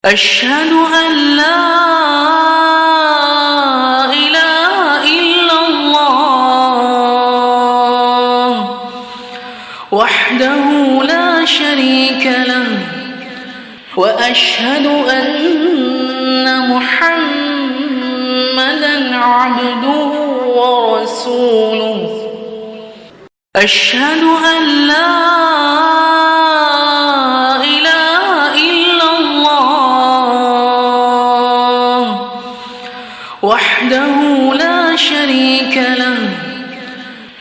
أشهد أن لا إله إلا الله وحده لا شريك له وأشهد أن محمدًا عبده ورسوله أشهد أن لا إله إلا الله وحده لا شريك له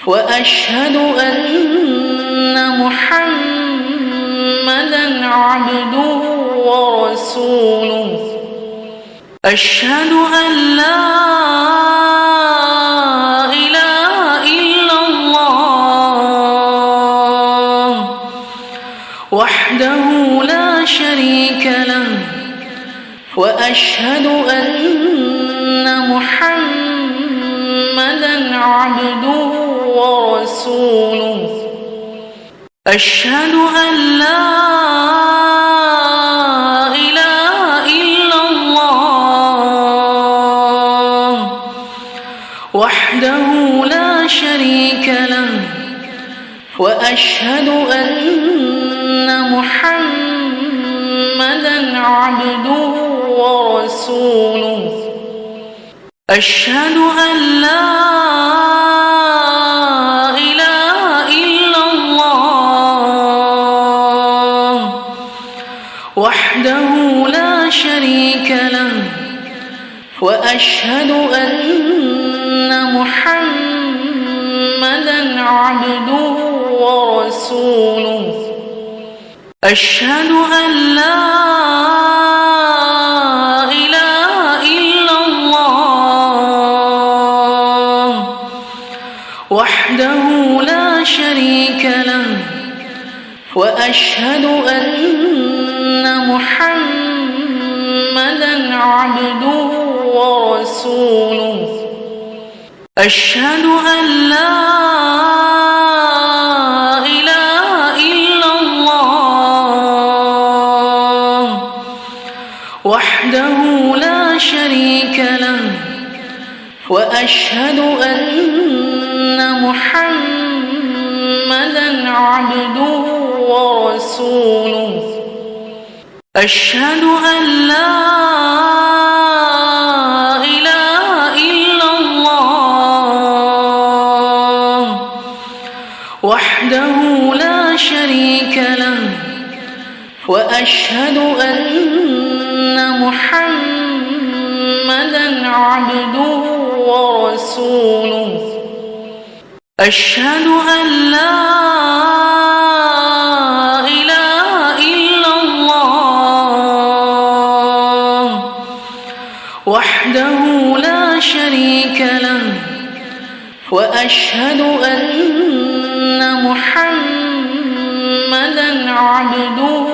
وأشهد أن محمدًا عبده ورسوله أشهد أن لا إله إلا الله وحده لا شريك له وأشهد أن محمدًا عبده ورسوله أشهد أن لا إله إلا الله وحده لا شريك له وأشهد أن محمدًا عبده ورسوله أشهد أن لا إله إلا الله وحده لا شريك له وأشهد أن محمدًا عبده ورسوله أشهد أن لا إله إلا الله وحده لا شريك له وأشهد أن محمدًا عبده ورسوله أشهد أن لا إله إلا الله وحده لا شريك له وأشهد أن محمدًا عبده ورسوله أشهد أن لا إله إلا الله وحده لا شريك له وأشهد أن محمدًا عبده ورسوله أشهد أن لا إله إلا الله وحده لا شريك له وأشهد أن محمدًا عبده